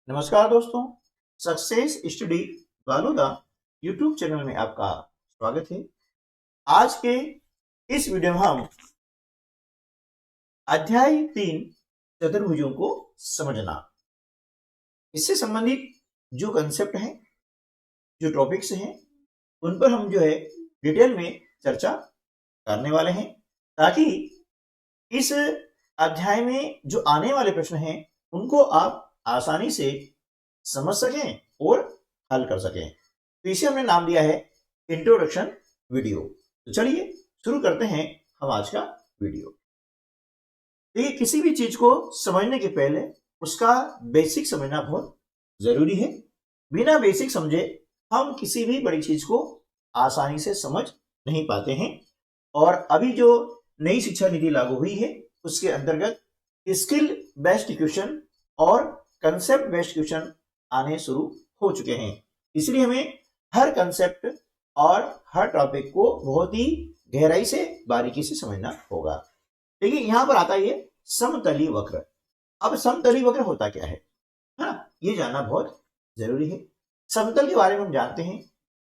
नमस्कार दोस्तों, success study Baloda YouTube channel में आपका स्वागत है। आज के इस वीडियो में हम अध्याय 3 चतुर्भुजों को समझना, इससे संबंधित जो कंसेप्ट हैं, जो टॉपिक्स हैं, उन पर हम डिटेल में चर्चा करने वाले हैं, ताकि इस अध्याय में जो आने वाले प्रश्न हैं उनको आप आसानी से समझ सकें और हल कर सकें। तो इसे हमने नाम दिया है इंट्रोडक्शन वीडियो। तो चलिए शुरू करते हैं हम आज का वीडियो। देखिए, किसी भी चीज को समझने के पहले उसका बेसिक समझना बहुत जरूरी है। बिना बेसिक समझे हम किसी भी बड़ी चीज को आसानी से समझ नहीं पाते हैं। और अभी जो नई शिक्षा नीति लागू हुई है उसके अंतर्गत स्किल बेस्ड क्वेश्चन और कंसेप्ट बेस्ड क्वेश्चन आने शुरू हो चुके हैं। इसलिए हमें हर कंसेप्ट और हर टॉपिक को बहुत ही गहराई से बारीकी से समझना होगा। देखिए, यहां पर आता है समतली वक्र। अब समतली वक्र होता क्या है ना, ये जानना बहुत जरूरी है। समतल के बारे में हम जानते हैं,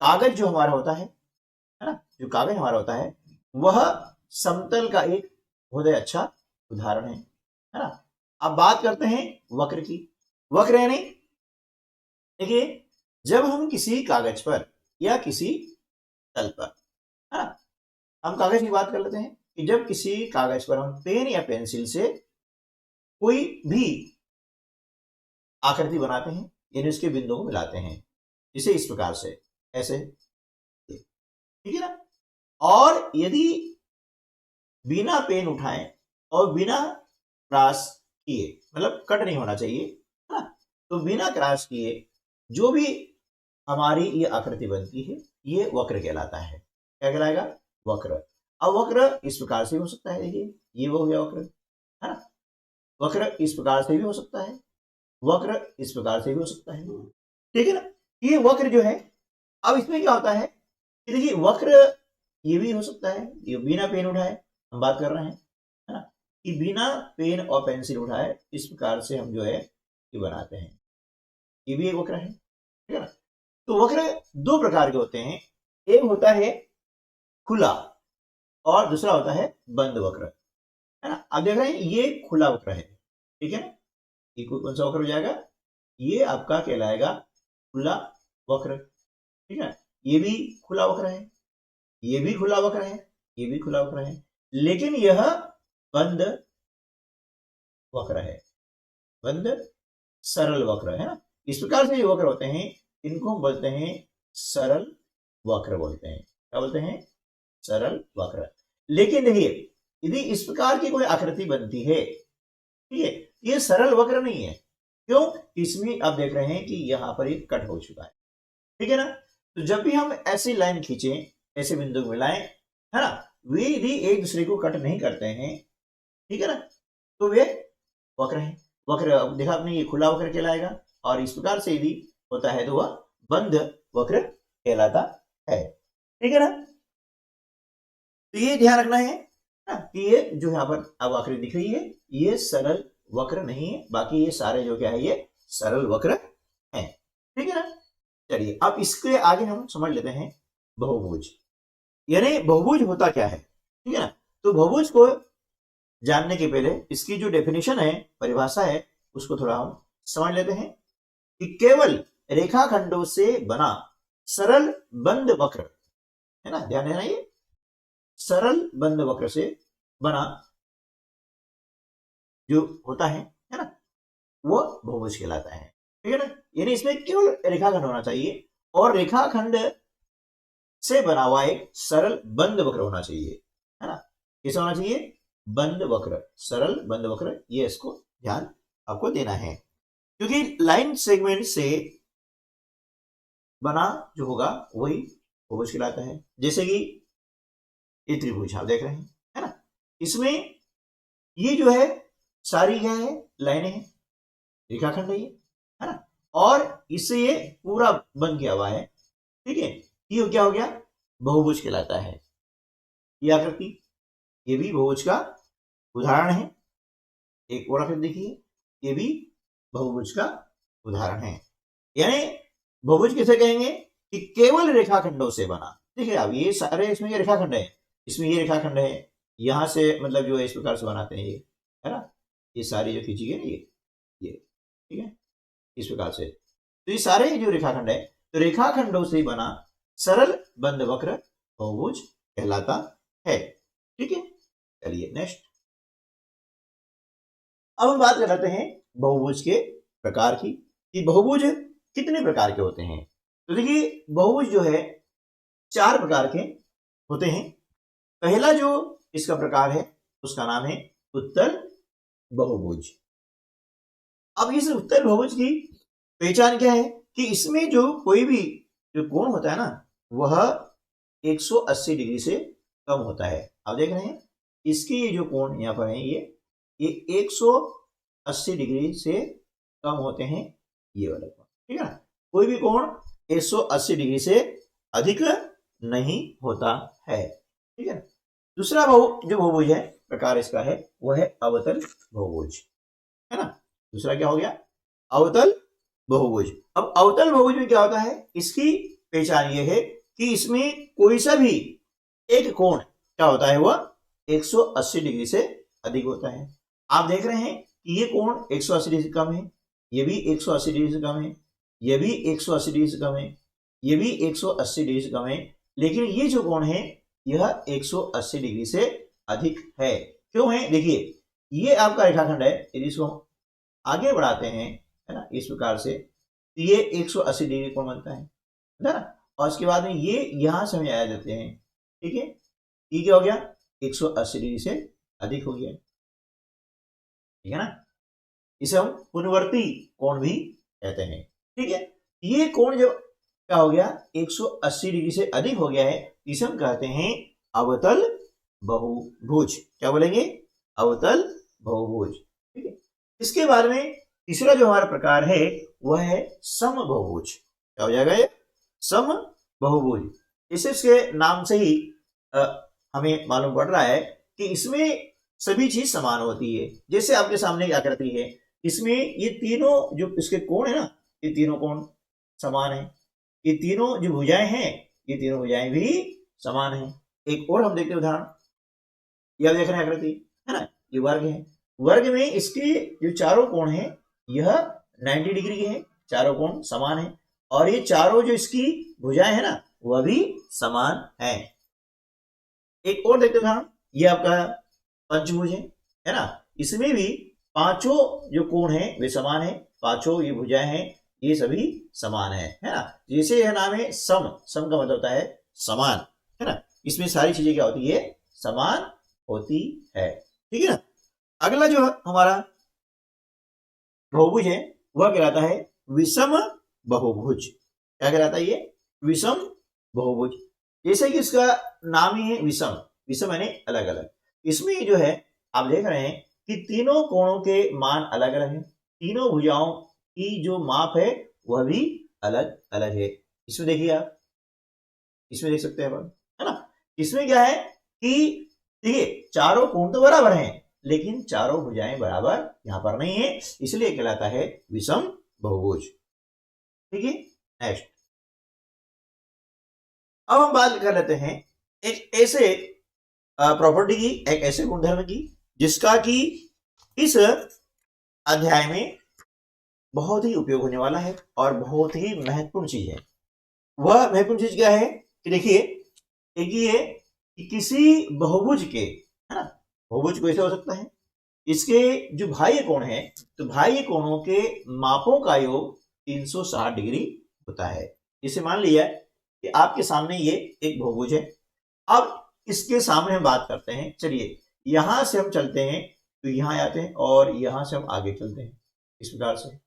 कागज जो हमारा होता है ना, जो कागज हमारा होता है वह समतल का एक बहुत अच्छा उदाहरण है ना। अब बात करते हैं वक्र की। वक्र यानी, देखिए, जब हम किसी कागज पर या किसी तल पर, है ना, हम कागज की बात कर लेते हैं कि जब किसी कागज पर हम पेन या पेंसिल से कोई भी आकृति बनाते हैं, यानी उसके बिंदुओं को मिलाते हैं, इसे इस प्रकार से, ऐसे, ठीक है ना। और यदि बिना पेन उठाए और बिना क्रॉस किए, मतलब कट नहीं होना चाहिए, है ना, तो बिना क्रॉस किए जो भी हमारी ये आकृति बनती है ये वक्र कहलाता है। क्या कहलाएगा? वक्र। अब वक्र इस प्रकार से भी हो सकता है, देखिए ये वो हो गया वक्र, है ना। वक्र इस प्रकार से भी हो सकता है, वक्र इस प्रकार से भी हो सकता है, ठीक है ना। ये वक्र जो है, अब इसमें क्या होता है कि देखिए, वक्र ये भी हो सकता है, ये बिना पेन उठाए हम बात कर रहे हैं, है ना, कि बिना पेन और पेंसिल उठाए इस प्रकार से हम ये बनाते हैं, ये भी एक वक्र है, ठीक है ना। तो वक्र दो प्रकार के होते हैं, एक होता है खुला और दूसरा होता है बंद वक्र, है ना। आप देख रहे हैं ये खुला वक्र है, ठीक है ना। ये कौन सा वक्र हो जाएगा? ये आपका कहलाएगा खुला वक्र, ठीक है। ये भी खुला वक्र है, ये भी खुला वक्र है, ये भी खुला वक्र है, लेकिन यह बंद वक्र है, बंद सरल वक्र, है ना। इस प्रकार से जो वक्र होते हैं इनको हम बोलते हैं सरल वक्र बोलते हैं। क्या बोलते हैं? सरल वक्र। लेकिन देखिए, यदि इस प्रकार की कोई आकृति बनती है, ठीक है, ये सरल वक्र नहीं है। क्यों? इसमें आप देख रहे हैं कि यहां पर एक कट हो चुका है, ठीक है ना। तो जब भी हम ऐसी लाइन खींचे, ऐसे बिंदु मिलाएं, है ना, वे यदि एक दूसरे को कट नहीं करते हैं, ठीक है ना, तो वे वक्र है। वक्र देखा आपने, ये खुला वक्र कहलाएगा, और इस प्रकार से यदि होता है तो वह बंद वक्र कहलाता है, ठीक है ना। तो ये ध्यान रखना है ना कि ये जो यहाँ पर अब आकृति दिख रही है ये सरल वक्र नहीं है, बाकी ये सारे जो क्या है ये सरल वक्र हैं, ठीक है ना। चलिए, अब इसके आगे हम समझ लेते हैं बहुभुज। यानी बहुभुज होता क्या है, ठीक है ना। तो बहुभुज को जानने के पहले इसकी जो डेफिनेशन है, परिभाषा है, उसको थोड़ा हम समझ लेते हैं कि केवल रेखाखंडों से बना सरल बंद वक्र, है ना, ध्यान देना, ये सरल बंद वक्र से बना जो होता है ना, वो बहुभुज कहलाता है, ठीक है ना। यानी इसमें केवल रेखाखंड होना चाहिए और रेखाखंड से बना हुआ एक सरल बंद वक्र होना चाहिए, है ना। कैसा होना चाहिए? बंद वक्र, सरल बंद वक्र, ये इसको ध्यान आपको देना है, क्योंकि लाइन सेगमेंट से बना जो होगा वही बहुभुज कहलाता है। जैसे कि ये त्रिभुज आप देख रहे हैं, है ना, इसमें ये जो है सारी क्या है, लाइनें हैं, रेखाखंड है ये, है ना, और इससे ये पूरा बन गया हुआ है, ठीक है। ये क्या हो गया? बहुभुज कहलाता है। ये आकृति, ये भी बहुभुज का उदाहरण है। एक और आकृति देखिए, ये भी बहुभुज का उदाहरण है। यानी बहुभुज किसे कहेंगे कि केवल रेखाखंडों से बना। देखिए अब ये सारे इसमें ये रेखाखंड है, इसमें ये रेखाखंड है, यहां से मतलब जो है इस प्रकार से बनाते हैं ये, है ना, ये सारी जो खींची गई ना ये ठीक है, इस प्रकार से। तो ये सारे जो रेखाखंड है, तो रेखाखंडों से बना सरल बंद वक्र बहुभुज कहलाता है। ठीक है, चलिए नेक्स्ट। अब हम बात कर लेते हैं बहुभुज के प्रकार की, कि बहुभुज कितने प्रकार के होते हैं। तो देखिए बहुभुज जो है 4 प्रकार के होते हैं। पहला जो इसका प्रकार है उसका नाम है उत्तल बहुभुज। अब इस उत्तल बहुभुज की पहचान क्या है कि इसमें जो कोई भी जो कोण होता है ना वह 180 डिग्री से कम होता है। आप देख रहे हैं इसके ये जो कोण यहाँ पर है ये 180 डिग्री से कम होते हैं, ये वाला कोण, ठीक है ना। कोई भी कोण 180 डिग्री से अधिक नहीं होता है, ठीक है ना। दूसरा जो बहुभुज है प्रकार इसका है वह है अवतल बहुभुज, है ना। दूसरा क्या हो गया, अवतल बहुभुज। अब अवतल बहुभुज में क्या होता है, इसकी पहचान ये है कि इसमें कोई सा भी एक कोण क्या होता है वह 180 डिग्री से अधिक होता है। आप देख रहे हैं कि ये कोण 180 डिग्री से कम है, ये भी 180 डिग्री से कम है, ये भी 180 डिग्री से कम है, ये भी 180 डिग्री से कम है, लेकिन ये जो कोण है यह 180 डिग्री से अधिक है। क्यों है, देखिए ये आपका रेखाखंड है, यदि इसको आगे बढ़ाते हैं, है ना, इस प्रकार से, तो ये 180 डिग्री कोण बनता है ना। और उसके बाद में ये यहां से हम आ जाते हैं, ठीक है, ये क्या हो गया 180 डिग्री से अधिक हो गया, ठीक है ना। इसे हम पुनवर्ती कोण भी कहते हैं, ठीक है। ये कोण जब क्या हो गया 180 डिग्री से अधिक हो गया है, इसे हम कहते हैं अवतल बहुभुज। क्या बोलेंगे, अवतल बहुभुज, ठीक है। इसके बाद में तीसरा जो हमारा प्रकार है वह है सम बहुभुज। क्या हो जाएगा ये, सम बहुभुज। इसके नाम से ही हमें मालूम पड़ रहा है कि इसमें सभी चीज समान होती है। जैसे आपके सामने क्या करती है, इसमें ये तीनों जो इसके कोण है ना, ये तीनों कोण समान है, ये तीनों जो भुजाएं हैं ये तीनों भुजाएं भी समान है। एक और हम देखते हैं उदाहरण, यह देख रहे हैं आकृति, है ना, ये वर्ग है, वर्ग में इसके जो चारों कोण है यह 90 डिग्री के हैं, चारों कोण समान है, और ये चारों जो इसकी भुजाएं है ना वह भी समान है। एक और देखते हैं, ये आपका पंचभुज है ना, इसमें भी पांचों जो कोण है वे समान है, पांचों ये भुजाएं हैं ये सभी समान है ना। जैसे यह नाम है सम, सम का मतलब होता है समान, है ना। इसमें सारी चीजें क्या होती है, समान होती है, ठीक है ना। अगला जो हमारा बहुभुज है वह कहलाता है विषम बहुभुज। क्या कहलाता है ये, विषम बहुभुज। जैसे कि इसका नाम ही है विषम, विषम यानी अलग अलग। इसमें जो है आप देख रहे हैं कि तीनों कोणों के मान अलग अलग हैं, तीनों भुजाओं की जो माप है वह भी अलग अलग है। इसमें देखिए आप, इसमें देख सकते हैं अपन, है ना। इसमें क्या है कि देखिए चारों कोण तो बराबर हैं लेकिन चारों भुजाएं बराबर यहां पर नहीं है, इसलिए कहलाता है विषम बहुभुज, ठीक है। नेक्स्ट, अब हम बात कर लेते हैं एक ऐसे प्रॉपर्टी की, एक ऐसे गुणधर्म की जिसका कि इस अध्याय में बहुत ही उपयोग होने वाला है और बहुत ही महत्वपूर्ण चीज है। वह महत्वपूर्ण चीज क्या है कि देखिए, एक ये कि किसी बहुभुज के, है ना, बहुभुज कैसे हो सकता है, इसके जो बाह्य कोण है तो बाह्य कोणों के मापों का योग 360 डिग्री होता है। इसे मान लिया कि आपके सामने ये एक बहुभुज है, अब इसके सामने हम बात करते हैं, चलिए यहां से हम चलते हैं तो यहां आते हैं और यहां से हम आगे चलते हैं, इस प्रकार से, है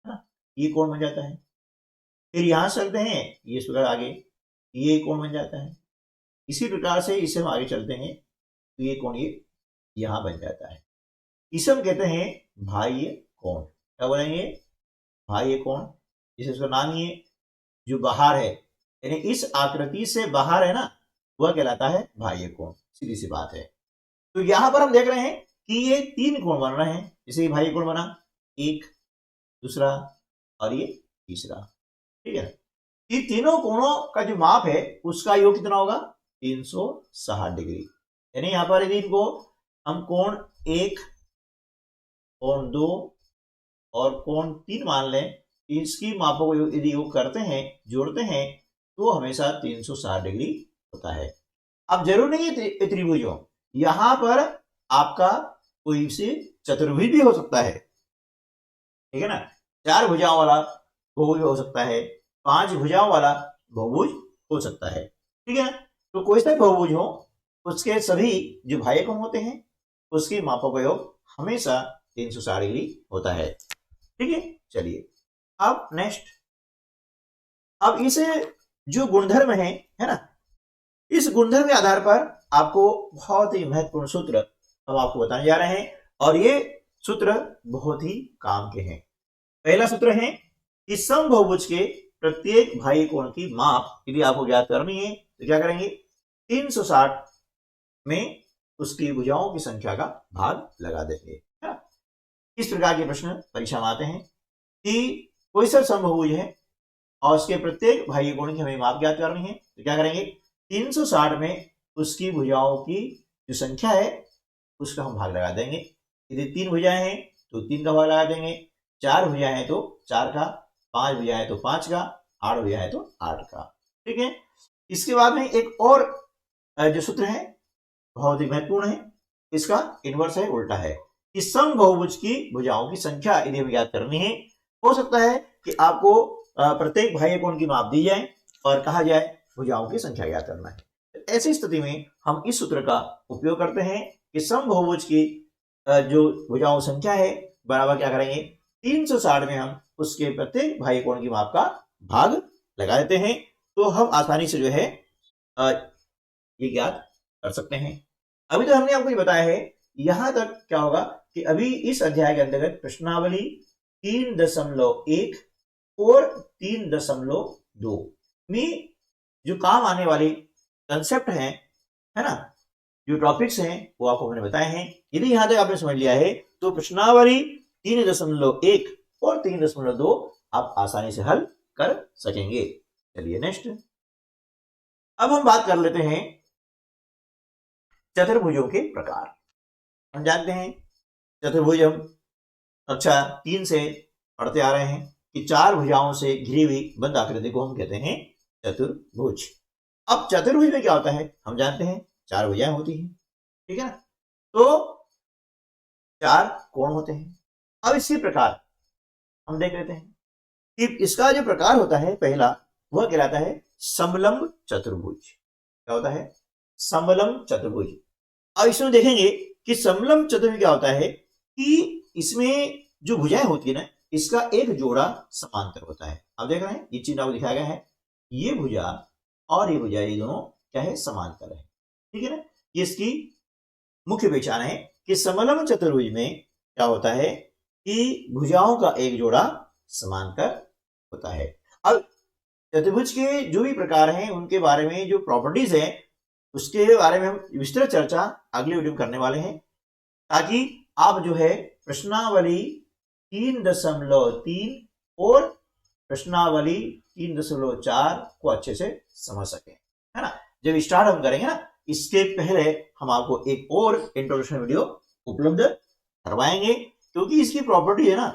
ना, ये कोण बन जाता है। फिर यहां से चलते हैं, ये इस प्रकार आगे, ये कोण बन जाता है। इसी प्रकार से इसे हम आगे चलते हैं तो ये कोण ये यहां बन जाता है। इसे हम कहते हैं बाह्य कोण। क्या बोलेंगे, बाह्य कोण। जिसे इसका नाम ही जो बाहर है, यानी इस आकृति से बाहर है ना, वह कहलाता है बाह्य कोण। सीधी सी बात है। तो यहां पर हम देख रहे हैं कि ये 3 कोण बन रहे हैं। जैसे बाह्य कोण बना, एक, दूसरा, और ये तीसरा। ठीक है, ये तीनों कोणों का जो माप है उसका योग कितना होगा? 360 डिग्री। यानी यहां पर यदि इनको हम कोण 1, कोण 2 और कोण 3 मान लें, इसकी मापों को यदि योग करते हैं, जोड़ते हैं, तो हमेशा 360 डिग्री होता है। अब जरूर नहीं है त्रिभुज हो, यहां पर आपका कोई से चतुर्भुज भी हो सकता है। ठीक है ना, 4 भुजाओं वाला बहुभुज हो सकता है, 5 भुजाओं वाला बहुभुज हो सकता है। ठीक है, तो कोई सा बहुभुज हो, उसके सभी जो भाज्यकोण होते हैं उसकी मापों का योग हमेशा 360 डिग्री होता है। ठीक है, चलिए अब नेक्स्ट, अब इसे जो गुणधर्म है ना, इस गुणधर्म के आधार पर आपको बहुत ही महत्वपूर्ण सूत्र हम आपको बताने जा रहे हैं, और ये सूत्र बहुत ही काम के हैं। पहला सूत्र है कि समबहुभुज के प्रत्येक भाज्य कोण की माप यदि आपको ज्ञात करनी है तो क्या करेंगे? 360 में उसकी भुजाओं की संख्या का भाग लगा देंगे। इस प्रकार के प्रश्न परीक्षा में आते हैं कि कोई सा समबहुभुज है और उसके प्रत्येक भाज्य कोण की हमें माप ज्ञात करनी है, तो क्या करेंगे? 360 में उसकी भुजाओं की जो संख्या है उसका हम भाग लगा देंगे। यदि 3 भुजाएं हैं तो 3 का भाग लगा देंगे, 4 भुजाएं हैं तो 4 का, 5 भुजाएं हैं तो 5 का, 8 भुजाएं हैं तो 8 का। ठीक है, इसके बाद में एक और जो सूत्र है बहुत ही महत्वपूर्ण है, इसका इनवर्स है, उल्टा है, कि समबहुभुज की भुजाओं की संख्या यदि हमें ज्ञात करनी है, हो सकता है कि आपको प्रत्येक भाज्य कोण की माप दी जाए और कहा जाए भुजाओं की संख्या ज्ञात करना है। तो ऐसी स्थिति में हम इस सूत्र का उपयोग करते हैं कि समबहुभुज की जो भुजाओं संख्या है बराबर क्या करेंगे? 360 में हम उसके प्रत्येक भाज्य कोण की माप का भाग लगा देते हैं, तो हम आसानी से जो है ये ज्ञात कर सकते हैं। अभी तो हमने आपको ये बताया है, यहां तक क्या होगा कि अभी इस अध्याय के अंतर्गत प्रश्नावली 3.1 और 3.2 में जो काम आने वाली कंसेप्ट है ना, जो टॉपिक्स हैं वो आपको मैंने बताए हैं। यदि यहां तक आपने समझ लिया है तो प्रश्नावली 3.1 और 3.2 आप आसानी से हल कर सकेंगे। चलिए नेक्स्ट, अब हम बात कर लेते हैं चतुर्भुजों के प्रकार। हम जानते हैं चतुर्भुज हम कक्षा 3 से पढ़ते आ रहे हैं कि 4 भुजाओं से घिरी हुई बंद आकृति को हम कहते हैं चतुर्भुज। अब चतुर्भुज में क्या होता है? हम जानते हैं 4 भुजाएं होती हैं, ठीक है ना, तो 4 कोण होते हैं। अब इसी प्रकार हम देख लेते हैं कि इसका जो प्रकार होता है पहला, वह कहलाता है समलंब चतुर्भुज। क्या होता है? समलंब चतुर्भुज। अब इसमें देखेंगे कि समलंब चतुर्भुज क्या होता है कि इसमें जो भुजाएं होती है ना, इसका एक जोड़ा समांतर होता है। आप देख रहे हैं ये चिन्ह आपको दिखाया गया है, ये भुजा और ये भुजा, ये दोनों क्या है? समांतर है। ठीक है ना, ये इसकी मुख्य पहचान है कि समलंब चतुर्भुज में क्या होता है कि भुजाओं का एक जोड़ा समांतर होता है। अब चतुर्भुज के जो भी प्रकार हैं उनके बारे में जो प्रॉपर्टीज है उसके बारे में हम विस्तृत चर्चा अगले वीडियो में करने वाले हैं, ताकि आप जो है प्रश्नावली 3.3 और प्रश्नावली 3.4 को अच्छे से समझ सकें, है ना। जब स्टार्ट हम करेंगे ना, इसके पहले हम आपको एक और इंट्रोडक्शन वीडियो उपलब्ध करवाएंगे, क्योंकि इसकी प्रॉपर्टी है ना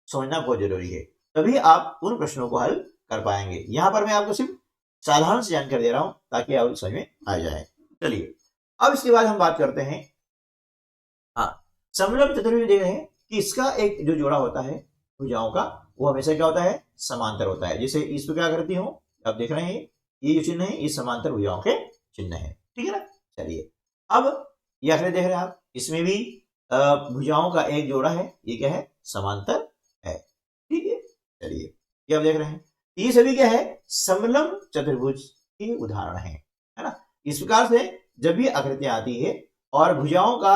समझना बहुत जरूरी है, तभी आप उन प्रश्नों को हल कर पाएंगे। यहां पर मैं आपको सिर्फ साधारण से जानकारी दे रहा हूं ताकि आप समझ में आ जाए। चलिए अब इसके बाद हम बात करते हैं, समलंब चतुर्भुज देख रहे हैं कि इसका एक जो जोड़ा होता है भुजाओं का, वो हमेशा क्या होता है? समांतर होता है। जैसे इस पर क्या करती हूं, आप देख रहे हैं ये जो चिन्ह है ये समांतर भुजाओं के चिन्ह है, ठीक है ना। चलिए अब ये आखिर देख रहे हैं आप, इसमें भी भुजाओं का एक जोड़ा है, ये क्या है? समांतर है, ठीक है। चलिए ये आप देख रहे हैं, ये सभी क्या है? समलंब चतुर्भुज के उदाहरण है ना। इस प्रकार से जब भी आकृतियां आती है और भुजाओं का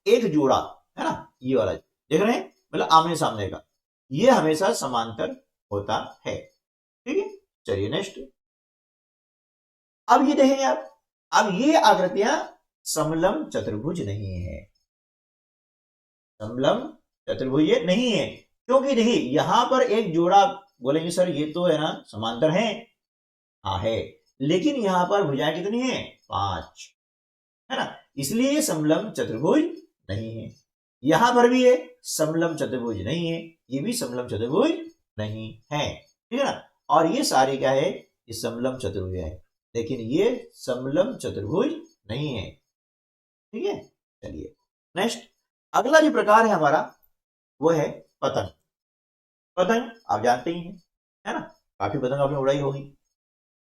एक जोड़ा है ना, ये वाला देख रहे हैं, मतलब आमने सामने का, ये हमेशा समांतर होता है, ठीक है। चलिए नेक्स्ट, अब ये देखेंगे आप, अब ये आकृतियां समलंब चतुर्भुज नहीं है, समलंब चतुर्भुज नहीं है, क्योंकि देखिए यहां पर एक जोड़ा बोलेंगे सर ये तो है ना समांतर है, हाँ है, लेकिन यहां पर भुजाएं कितनी है 5, है ना, इसलिए ये समलंब चतुर्भुज नहीं है। यहां पर भी ये समलंब चतुर्भुज नहीं है, ये भी समलंब चतुर्भुज नहीं है, ठीक है ना। और ये सारे क्या है, ये समलंब चतुर्भुज है, लेकिन ये समलंब चतुर्भुज नहीं है, ठीक है। चलिए नेक्स्ट, अगला जो प्रकार है हमारा वो है पतंग। पतंग आप जानते ही हैं, है ना, काफी पतंग आपने उड़ाई होगी।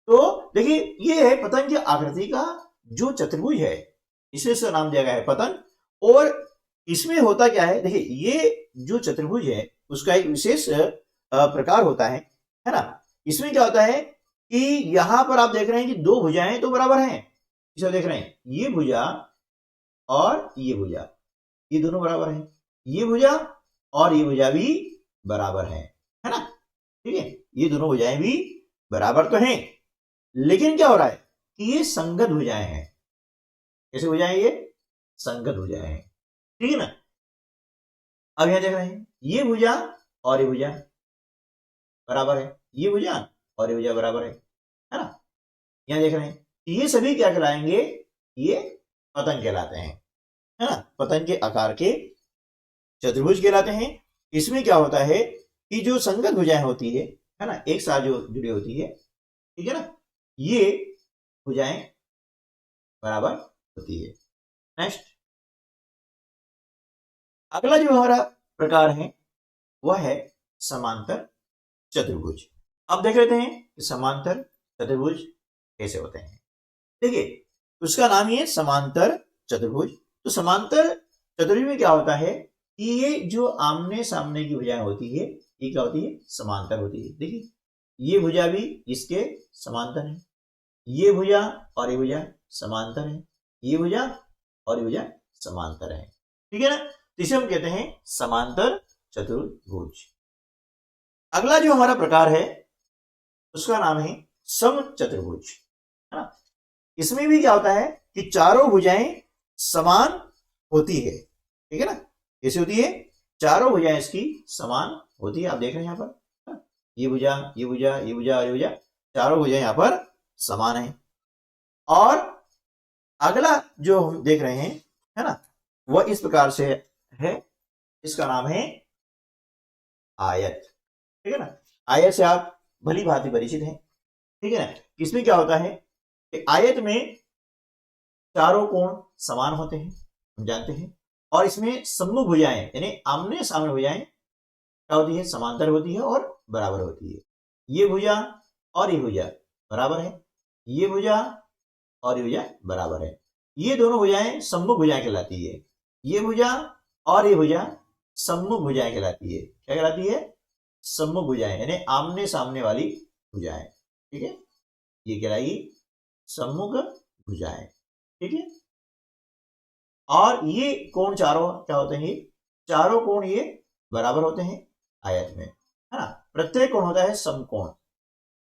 तो देखिए ये है पतंग की आकृति का जो चतुर्भुज है, इसे इसका नाम दिया गया है पतंग। और इसमें होता क्या है, देखिए ये जो चतुर्भुज है उसका एक विशेष प्रकार होता है ना। इसमें क्या होता है कि यहां पर आप देख रहे हैं कि दो भुजाएं तो बराबर हैं, इसे देख रहे हैं ये भुजा और ये भुजा, ये दोनों बराबर हैं, ये भुजा और ये भुजा भी बराबर है ना, ठीक है, ये दोनों भुजाएं भी बराबर तो हैं, लेकिन क्या हो रहा है कि ये संगत भुजाएं हैं। कैसे भुजाएं, ये संगत भुजाएं हैं, ठीक है ना। अब यहां देख रहे हैं ये भुजा और ये भुजा बराबर है, ये भुजा और ये भुजा बराबर है ना। यहां देख रहे हैं ये सभी क्या कहलाएंगे, ये पतंग कहलाते हैं, है ना, पतंग के आकार के चतुर्भुज कहलाते हैं। इसमें क्या होता है कि जो संगत भुजाएं होती है ना, एक साथ जो जुड़ी होती है, ठीक है ना, ये भुजाएं बराबर होती है। नेक्स्ट, अगला जो हमारा प्रकार है वह है समांतर चतुर्भुज। अब देख लेते हैं कि समांतर चतुर्भुज कैसे होते हैं। देखिए उसका नाम ही है समांतर चतुर्भुज। तो समांतर चतुर्भुज में क्या होता है कि ये जो आमने सामने की भुजाएं होती है ये क्या होती है, समांतर होती है। देखिए ये भुजा भी इसके समांतर है, ये भुजा और ये भुजा समांतर है, ये भुजा और ये भुजा समांतर है, ठीक है ना। तो इसे हम कहते हैं समांतर चतुर्भुज। अगला जो हमारा प्रकार है उसका नाम है सम चतुर्भुज, है ना। इसमें भी क्या होता है कि चारों भुजाएं समान होती है, ठीक है ना। कैसे होती है, चारों भुजाएं इसकी समान होती है। आप देख रहे हैं यहां पर ये भुजा, ये भुजा, ये भुजा और ये भुजा, चारों भुजाएं यहां पर समान है। और अगला जो हम देख रहे हैं, है ना, वह इस प्रकार से है, इसका नाम है आयत, ठीक है ना। आयत से आप भली भांति परिचित हैं, ठीक है ना। इसमें क्या होता है कि आयत में चारों कोण समान होते हैं, हम जानते हैं, और इसमें सम्मुख भुजाएं यानी आमने सामने भुजाएं क्या होती है, समांतर होती है और बराबर होती है। ये भुजा और ये भुजा बराबर है, ये भुजा और ये भुजा बराबर है, ये दोनों भुजाएं सम्मुख भुजाएं कहलाती है। ये भुजा और ये भुजा सम्मुख भुजाएं कहलाती है। क्या कहलाती है, सम्मुख भुजाएं यानी आमने सामने वाली भुजाएं, ठीक है, ये कहलाएगी सम्मुख भुजाएं, ठीक है। और ये कोण चारों क्या होते हैं, चारों कोण ये बराबर होते हैं आयत में, है ना। प्रत्येक कोण होता है समकोण,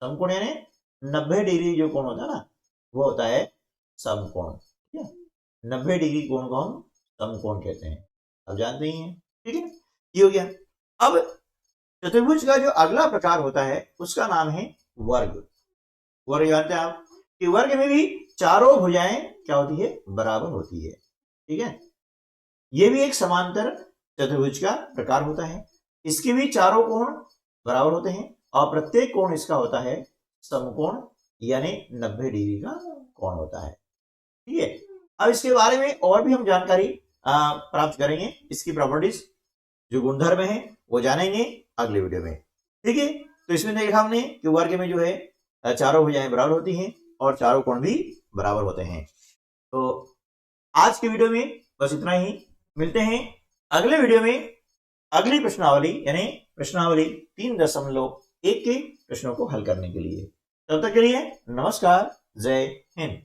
समकोण यानी 90 डिग्री जो कोण होता है ना वो होता है समकोण, ठीक है। 90 डिग्री कोण को हम समकोण कहते हैं, आप जानते ही हैं, ठीक है। ये हो गया। अब चतुर्भुज का जो अगला प्रकार होता है उसका नाम है वर्ग। वर्ग जानते हैं आप कि वर्ग में भी चारों भुजाएं क्या होती है, बराबर होती है, ठीक है। ये भी एक समांतर चतुर्भुज का प्रकार होता है। इसके भी चारों कोण बराबर होते हैं और प्रत्येक कोण इसका होता है समकोण यानी 90 डिग्री का कोण होता है, ठीक है। अब इसके बारे में और भी हम जानकारी प्राप्त करेंगे, इसकी प्रॉपर्टीज जो गुणधर्म है वो जानेंगे अगले वीडियो में, ठीक है। तो इसमें देखा हमने कि वर्ग में जो है चारों भुजाएं बराबर होती हैं और चारों कोण भी बराबर होते हैं। तो आज के वीडियो में बस इतना ही, मिलते हैं अगले वीडियो में अगली प्रश्नावली यानी प्रश्नावली 3.1 के प्रश्नों को हल करने के लिए। तब तक के लिए नमस्कार, जय हिंद।